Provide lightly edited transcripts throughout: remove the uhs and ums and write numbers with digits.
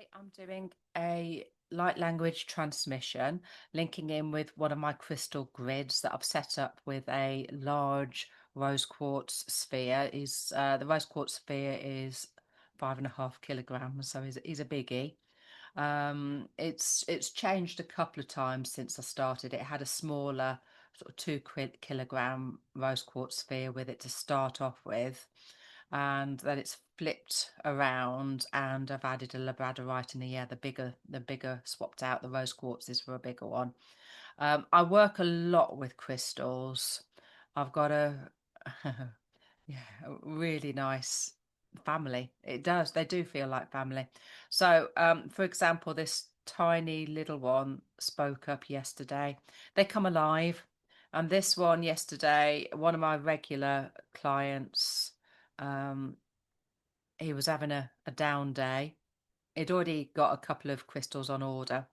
Today I'm doing a light language transmission, linking in with one of my crystal grids that I've set up with a large rose quartz sphere. The rose quartz sphere is 5.5 kilograms, so he's a biggie. It's changed a couple of times since I started. It had a smaller sort of 2 kilogram rose quartz sphere with it to start off with, and then it's flipped around and I've added a labradorite in the the bigger swapped out the rose quartzes for a bigger one. I work a lot with crystals. I've got yeah, a really nice family. They do feel like family. So for example, this tiny little one spoke up yesterday. They come alive. And this one yesterday, one of my regular clients, um, he was having a down day. He'd already got a couple of crystals on order,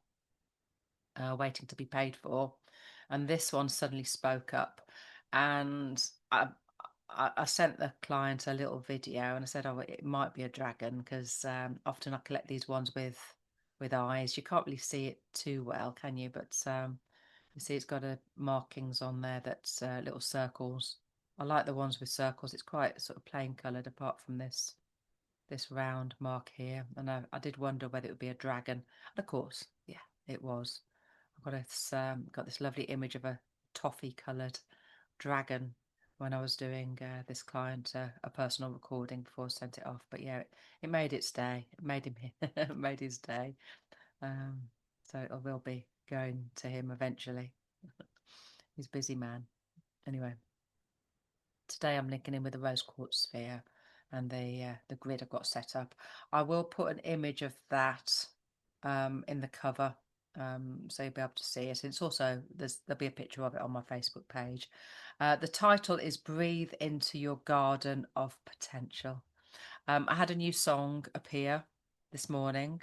waiting to be paid for. And this one suddenly spoke up. And I sent the client a little video and I said, oh, it might be a dragon because often I collect these ones with eyes. You can't really see it too well, can you? But you see it's got markings on there that's little circles. I like the ones with circles. It's quite sort of plain coloured apart from this round mark here, and I did wonder whether it would be a dragon. And of course, yeah, it was. I've got this lovely image of a toffee coloured dragon when I was doing this client a personal recording before I sent it off. But yeah, it made its day. It made him made his day. Um, so I will be going to him eventually. He's a busy man. Anyway, today I'm linking in with the rose quartz sphere and the grid I've got set up. I will put an image of that in the cover, so you'll be able to see it. It's also there'll be a picture of it on my Facebook page. The title is "Breathe into Your Garden of Potential." I had a new song appear this morning.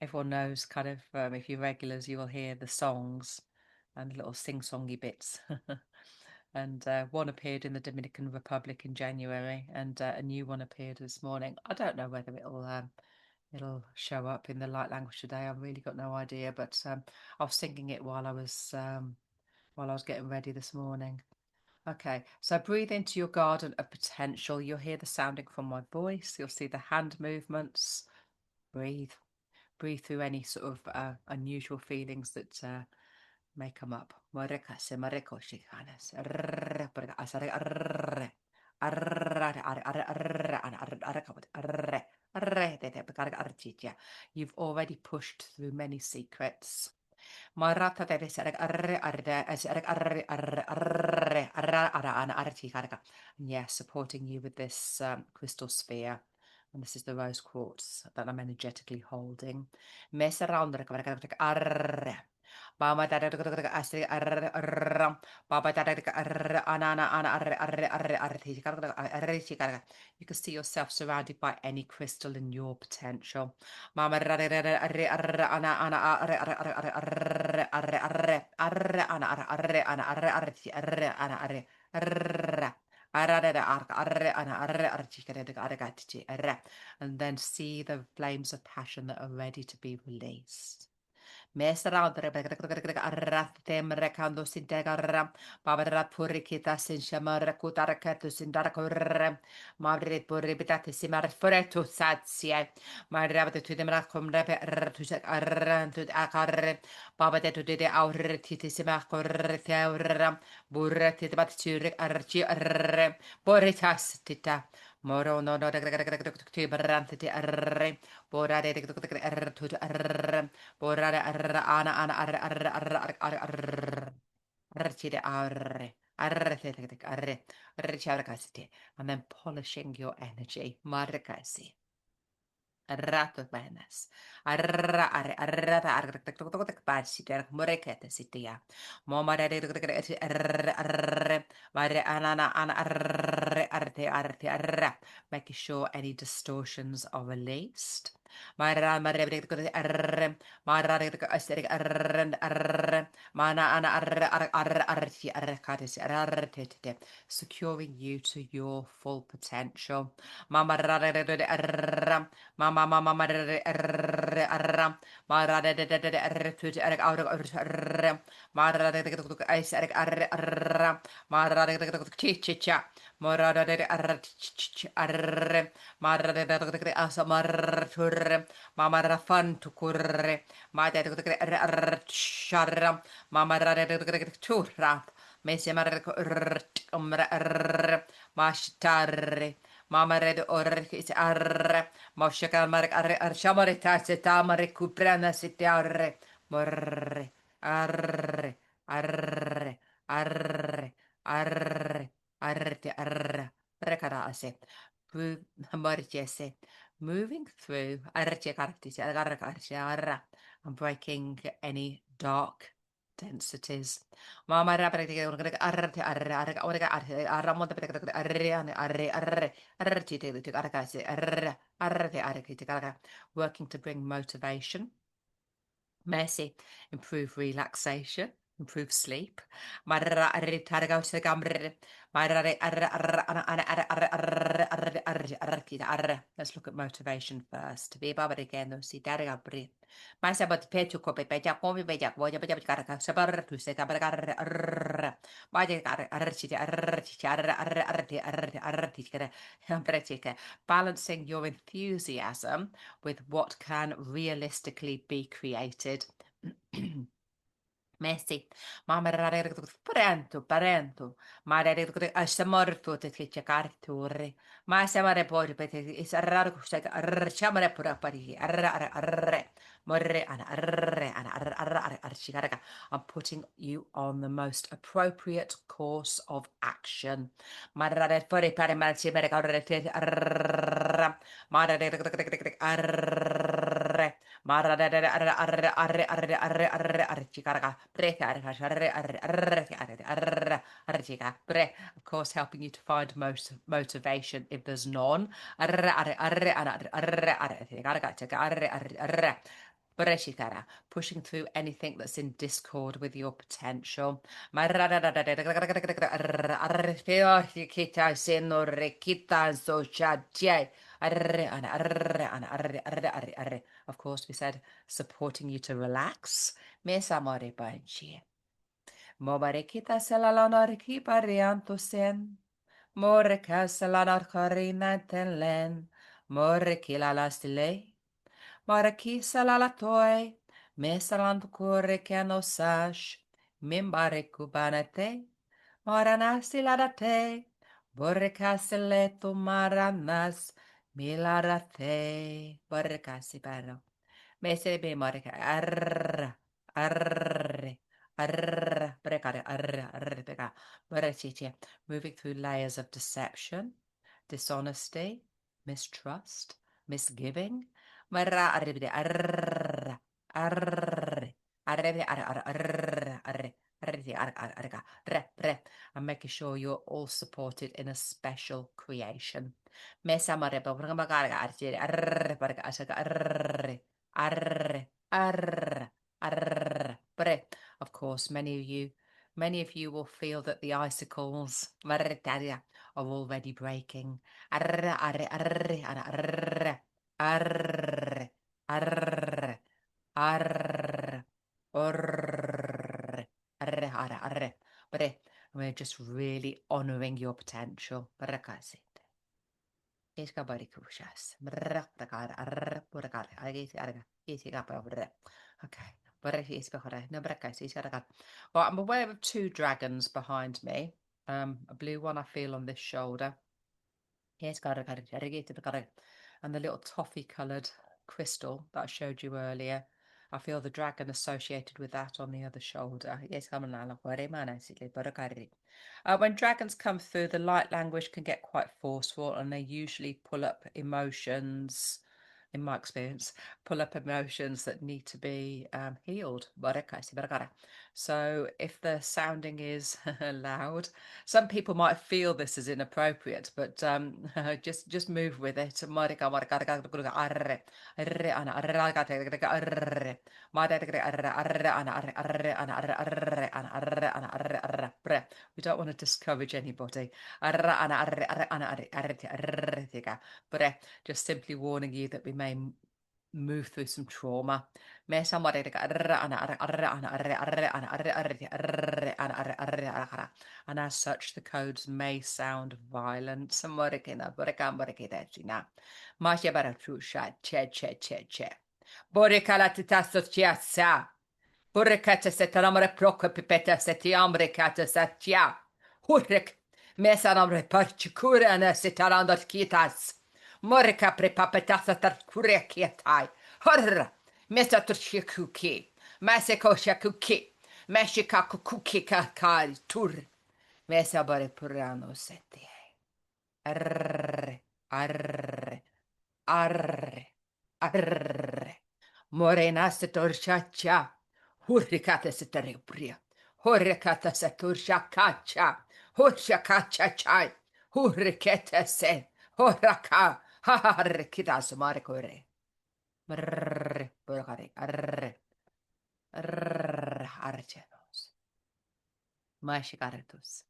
Everyone knows kind of if you're regulars, you will hear the songs and little sing-songy bits. And one appeared in the Dominican Republic in January, and a new one appeared this morning. I don't know whether it'll show up in the light language today. I've really got no idea, but I was singing it while I was getting ready this morning. Okay, so breathe into your garden of potential. You'll hear the sounding from my voice. You'll see the hand movements. Breathe, breathe through any sort of unusual feelings that may come up. You've already pushed through many secrets. Yeah, supporting you with this crystal sphere. And this is the rose quartz that I'm energetically holding. Mess around. Baba you can see yourself surrounded by any crystal in your potential. Mama and then see the flames of passion that are ready to be released. Mesraudre arratem recando sintegarra, babra purikita sin shamara kutarakatus in darkorre, madrid puribitate simar foretu satsie, my rabbit to the mracum repe to arran to acarre, babate to the auriti simacorre theura, burreti bat turik archi arre, boritas tita. Moro no no to barantiti arre, borare to arre. Borare arre ana ana arre arre arre arre arre arre arre arre arre arre arre and then polishing your energy. Markasi. Rato benes. Arra arre arra arre barsi der morekete sitia. Momare arre arre mare anana ana arre arte arte arre. Making sure any distortions are released. Mara mare arre mara arre arre mana ana arre arre arre arre katis arre tete. Securing you to your full potential. Mama Mama arre arra. Marada de arre to arre arre. Marada de ice arre arra. Marada de chicha. Marada de arre arre. Marada de asamar turre. Mamara fan to curre. Mada de arre charra. Mamara de turra. Mese marre mashtarre. Mama red or is arre. Moshaka mark arre arshamarita setamare cuprana sitiarre. Morre. Arre. Arre. Arre. Arre. Arre. Arre. Recarase. Marchese. Moving through arre and breaking any dark densities. Mama arre working to bring motivation. Mercy, improve relaxation, improve sleep. Let's look at motivation first. Balancing your enthusiasm with what can realistically be created. Messi, mamma parento, ma a samorto te che cercare turri, ma siamo poi per is raro chiamare pure a pari, arre, morre, I'm putting you on the most appropriate course of action. Marare fuori per marci per correre, arre, of course, helping you to find motivation if there's none. Pushing through anything that's in discord with your potential. Of course, we said supporting you to relax. Mobarekita selalanarki parianto sen. Moreka selanar karina tenlen. Morekila lastile. Maraki salalatoy. Mesalant kore kenosash. Mimbare kubanate. Maranasi ladate. Borrekaseleto maranas. Milarate. Borrekasi paro. Mesebe marika. Arr. Arr. Arr. Brekare. Arr. Arr. Beka. Borechiche. Moving through layers of deception, dishonesty, mistrust, misgiving. Marra arribide. Arr. Arr. Arribide. Arr. Arr. Arr. And making sure you're all supported in a special creation. Of course, many of you will feel that the icicles are already breaking. But we're just really honoring your potential. Okay. Well, I'm aware of two dragons behind me. A blue one I feel on this shoulder. And the little toffee coloured crystal that I showed you earlier. I feel the dragon associated with that on the other shoulder. When dragons come through, the light language can get quite forceful and they usually pull up emotions, in my experience, that need to be healed. So if the sounding is loud, some people might feel this is inappropriate, but just move with it. We don't want to discourage anybody. But just simply warning you that we may move through some trauma. And as such, the codes may sound violent. Hurricata setanamre proca pipeta setiambre cata satia. Hurric mesanamre parchicura and setarandat kitas. Morica prepapetasa tat kurekiatai. Horror. Mesa tushikuki. Maseko shakuki. Meshika kukuki kakari tur. Mesa bare purano seti. Arre, arre, arre, arre. Morena setorchacha. Hurricata seteribria. Hurricata seturchacacha. Hurricata chai. Hurricata se. Hurraka. Harrikitas marcore. Brrr, burgari, arre, arre, archenos. Mashikaratus.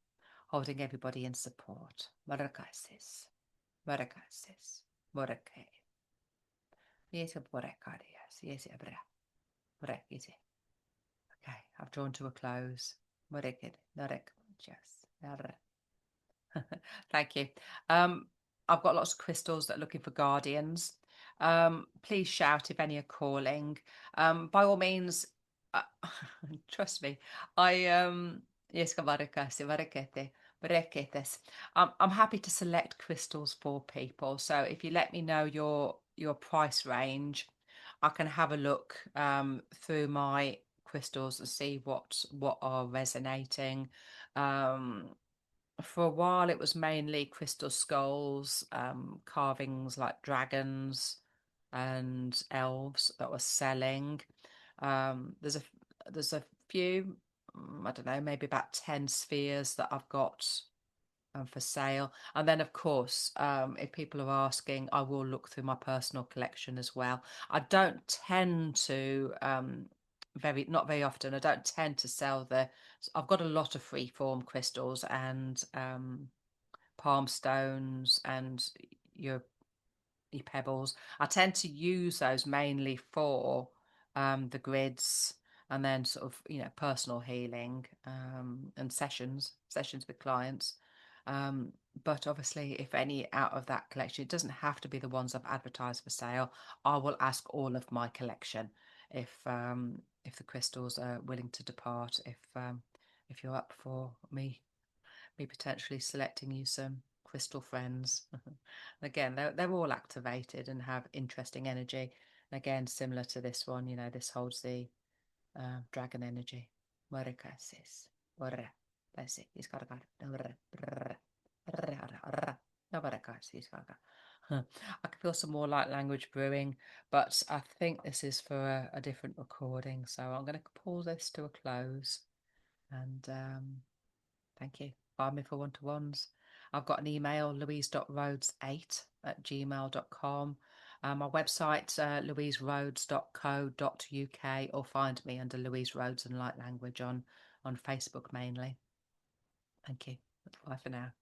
Holding everybody in support. Marakasis. Marakasis. Morake. Yes, borekarias. Yes, abra. Borekisi. Okay, I've drawn to a close. Morekid. Narek. Yes. Thank you. I've got lots of crystals that are looking for guardians. Please shout if any are calling. By all means, trust me. Yes, I'm happy to select crystals for people. So if you let me know your price range, I can have a look through my crystals and see what are resonating. For a while it was mainly crystal skulls, carvings like dragons and elves that were selling. There's a few, I don't know, maybe about 10 spheres that I've got for sale. And then of course, if people are asking, I will look through my personal collection as well. I don't tend to not very often, I don't tend to sell I've got a lot of freeform crystals and palm stones and your pebbles. I tend to use those mainly for the grids and then sort of, personal healing and sessions with clients. But obviously, if any out of that collection, it doesn't have to be the ones I've advertised for sale. I will ask all of my collection if the crystals are willing to depart. If you're up for me potentially selecting you some crystal friends. Again, they're all activated and have interesting energy. Again, similar to this one, this holds the dragon energy. I can feel some more light language brewing, but I think this is for a different recording. So I'm going to pull this to a close. And thank you. Find me for one-to-ones. I've got an email, louise.rhodes8@gmail.com. My website, louiserhodes.co.uk, or find me under Louise Rhodes and Light Language on Facebook mainly. Thank you. Bye for now.